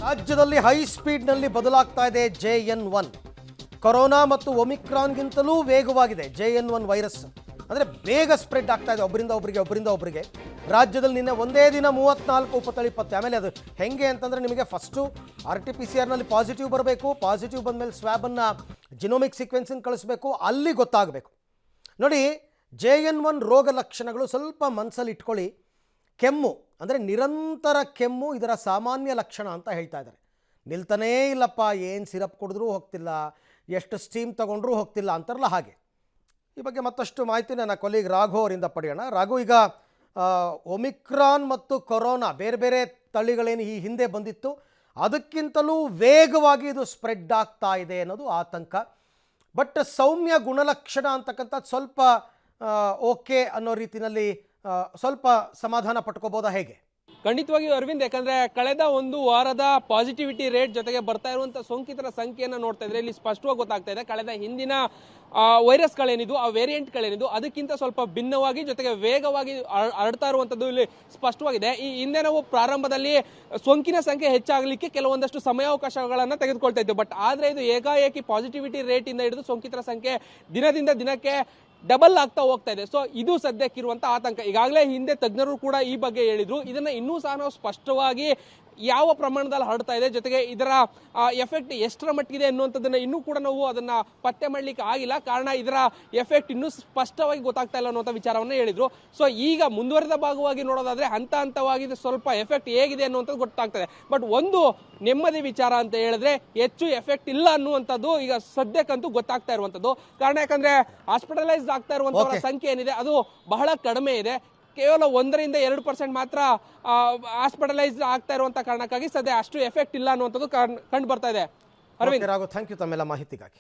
ರಾಜ್ಯದಲ್ಲಿ ಹೈ ಸ್ಪೀಡ್ನಲ್ಲಿ ಬದಲಾಗ್ತಾ ಇದೆ JN1. ಕೊರೋನಾ ಮತ್ತು ಒಮಿಕ್ರಾನ್ಗಿಂತಲೂ ವೇಗವಾಗಿದೆ JN1 ವೈರಸ್. ಅಂದರೆ ಬೇಗ ಸ್ಪ್ರೆಡ್ ಆಗ್ತಾ ಇದೆ ಒಬ್ಬರಿಂದ ಒಬ್ಬರಿಗೆ. ರಾಜ್ಯದಲ್ಲಿ ನಿನ್ನೆ ಒಂದೇ ದಿನ 34 ಉಪತಳಿ ಪತ್ತೆ. ಆಮೇಲೆ ಅದು ಹೆಂಗೆ ಅಂತಂದರೆ ನಿಮಗೆ ಫಸ್ಟು RT-PCR ಪಾಸಿಟಿವ್ ಬರಬೇಕು, ಪಾಸಿಟಿವ್ ಬಂದಮೇಲೆ ಸ್ವ್ಯಾಬನ್ನು ಜಿನೋಮಿಕ್ ಸೀಕ್ವೆನ್ಸಿಂಗ್ ಕಳಿಸ್ಬೇಕು, ಅಲ್ಲಿ ಗೊತ್ತಾಗಬೇಕು. ನೋಡಿ, JN1 ರೋಗ ಲಕ್ಷಣಗಳು ಸ್ವಲ್ಪ ಮನಸ್ಸಲ್ಲಿ ಇಟ್ಕೊಳ್ಳಿ. ಕೆಮ್ಮು ಅಂದರೆ ನಿರಂತರ ಕೆಮ್ಮು ಇದರ ಸಾಮಾನ್ಯ ಲಕ್ಷಣ ಅಂತ ಹೇಳ್ತಾ ಇದ್ದಾರೆ. ನಿಲ್ತಾನೇ ಇಲ್ಲಪ್ಪ, ಏನು ಸಿರಪ್ ಕುಡಿದ್ರೂ ಹೋಗ್ತಿಲ್ಲ, ಎಷ್ಟು ಸ್ಟೀಮ್ ತೊಗೊಂಡ್ರೂ ಹೋಗ್ತಿಲ್ಲ ಅಂತಾರಲ್ಲ ಹಾಗೆ. ಈ ಬಗ್ಗೆ ಮತ್ತಷ್ಟು ಮಾಹಿತಿ ನನ್ನ ಕೊಲೀಗ್ ರಾಘು ಅವರಿಂದ ಪಡೆಯೋಣ. ರಾಘು, ಈಗ ಒಮಿಕ್ರಾನ್ ಮತ್ತು ಕೊರೋನಾ ಬೇರೆ ಬೇರೆ ತಳಿಗಳೇನು ಈ ಹಿಂದೆ ಬಂದಿತ್ತು, ಅದಕ್ಕಿಂತಲೂ ವೇಗವಾಗಿ ಇದು ಸ್ಪ್ರೆಡ್ ಆಗ್ತಾ ಇದೆ ಅನ್ನೋದು ಆತಂಕ. ಬಟ್ ಸೌಮ್ಯ ಗುಣಲಕ್ಷಣ ಅಂತಕ್ಕಂಥದ್ದು ಸ್ವಲ್ಪ ಓಕೆ ಅನ್ನೋ ರೀತಿಯಲ್ಲಿ ಸ್ವಲ್ಪ ಸಮಾಧಾನ ಪಟ್ಕೋಬೋದಾ, ಹೇಗೆ? ಖಂಡಿತವಾಗಿಯೂ ಅರವಿಂದ್, ಯಾಕಂದ್ರೆ ಕಳೆದ ಒಂದು ವಾರದ ಪಾಸಿಟಿವಿಟಿ ರೇಟ್ ಜೊತೆಗೆ ಬರ್ತಾ ಇರುವಂತಹ ಸೋಂಕಿತರ ಸಂಖ್ಯೆಯನ್ನು ನೋಡ್ತಾ ಇದ್ರೆ ಇಲ್ಲಿ ಸ್ಪಷ್ಟವಾಗಿ ಗೊತ್ತಾಗ್ತಾ ಇದೆ ಕಳೆದ ಹಿಂದಿನ ವೈರಸ್ಗಳೇನಿದು, ಆ ವೇರಿಯಂಟ್ಗಳೇನಿದು ಅದಕ್ಕಿಂತ ಸ್ವಲ್ಪ ಭಿನ್ನವಾಗಿ ಜೊತೆಗೆ ವೇಗವಾಗಿ ಹರಡ್ತಾ ಇರುವಂತದ್ದು ಇಲ್ಲಿ ಸ್ಪಷ್ಟವಾಗಿದೆ. ಈ ಹಿಂದೆ ನಾವು ಪ್ರಾರಂಭದಲ್ಲಿ ಸೋಂಕಿನ ಸಂಖ್ಯೆ ಹೆಚ್ಚಾಗಲಿಕ್ಕೆ ಕೆಲವೊಂದಷ್ಟು ಸಮಯಾವಕಾಶಗಳನ್ನು ತೆಗೆದುಕೊಳ್ತಾ ಇದ್ದೇವೆ. ಬಟ್ ಆದ್ರೆ ಇದು ಏಕಾಏಕಿ ಪಾಸಿಟಿವಿಟಿ ರೇಟ್ ಇಂದ ಹಿಡಿದು ಸೋಂಕಿತರ ಸಂಖ್ಯೆ ದಿನದಿಂದ ದಿನಕ್ಕೆ ಡಬಲ್ ಆಗ್ತಾ ಹೋಗ್ತಾ ಇದೆ. ಸೊ ಇದು ಸದ್ಯಕ್ಕಿರುವಂತ ಆತಂಕ. ಈಗಾಗಲೇ ಹಿಂದೆ ತಜ್ಞರು ಕೂಡ ಈ ಬಗ್ಗೆ ಹೇಳಿದ್ರು. ಇದನ್ನ ಇನ್ನೂ ಸಹ ನಾವು ಸ್ಪಷ್ಟವಾಗಿ ಯಾವ ಪ್ರಮಾಣದಲ್ಲಿ ಹರಡ್ತಾ ಇದೆ, ಜೊತೆಗೆ ಇದರ ಎಫೆಕ್ಟ್ ಎಷ್ಟರ ಮಟ್ಟಿಗಿದೆ ಅನ್ನುವಂಥದ್ದನ್ನ ಇನ್ನೂ ಕೂಡ ನಾವು ಅದನ್ನ ಪತ್ತೆ ಮಾಡ್ಲಿಕ್ಕೆ ಆಗಿಲ್ಲ. ಕಾರಣ ಇದರ ಎಫೆಕ್ಟ್ ಇನ್ನೂ ಸ್ಪಷ್ಟವಾಗಿ ಗೊತ್ತಾಗ್ತಾ ಇಲ್ಲ ಅನ್ನುವಂಥ ವಿಚಾರವನ್ನ ಹೇಳಿದ್ರು. ಸೊ ಈಗ ಮುಂದುವರೆದ ಭಾಗವಾಗಿ ನೋಡೋದಾದ್ರೆ ಹಂತ ಹಂತವಾಗಿ ಸ್ವಲ್ಪ ಎಫೆಕ್ಟ್ ಹೇಗಿದೆ ಅನ್ನುವಂಥದ್ದು ಗೊತ್ತಾಗ್ತದೆ. ಬಟ್ ಒಂದು ನೆಮ್ಮದಿ ವಿಚಾರ ಅಂತ ಹೇಳಿದ್ರೆ ಹೆಚ್ಚು ಎಫೆಕ್ಟ್ ಇಲ್ಲ ಅನ್ನುವಂಥದ್ದು ಈಗ ಸದ್ಯಕ್ಕಂತೂ ಗೊತ್ತಾಗ್ತಾ ಇರುವಂತದ್ದು. ಕಾರಣ ಯಾಕಂದ್ರೆ ಹಾಸ್ಪಿಟಲೈಸ್ ಆಗ್ತಾ ಇರುವಂತಹ ಸಂಖ್ಯೆ ಏನಿದೆ ಅದು ಬಹಳ ಕಡಿಮೆ ಇದೆ. ಕೇವಲ 1-2% ಮಾತ್ರ ಹಾಸ್ಪಿಟಲೈಸ್ ಆಗ್ತಾ ಇರುವಂತಹ ಕಾರಣಕ್ಕಾಗಿ ಸದ್ಯ ಅಷ್ಟು ಎಫೆಕ್ಟ್ ಇಲ್ಲ ಅನ್ನುವಂಥದ್ದು ಕಂಡು ಬರ್ತಾ ಇದೆ. ಅರವಿಂದ್, ಥ್ಯಾಂಕ್ ಯು ತಮ್ಮೆಲ್ಲ ಮಾಹಿತಿಗಾಗಿ.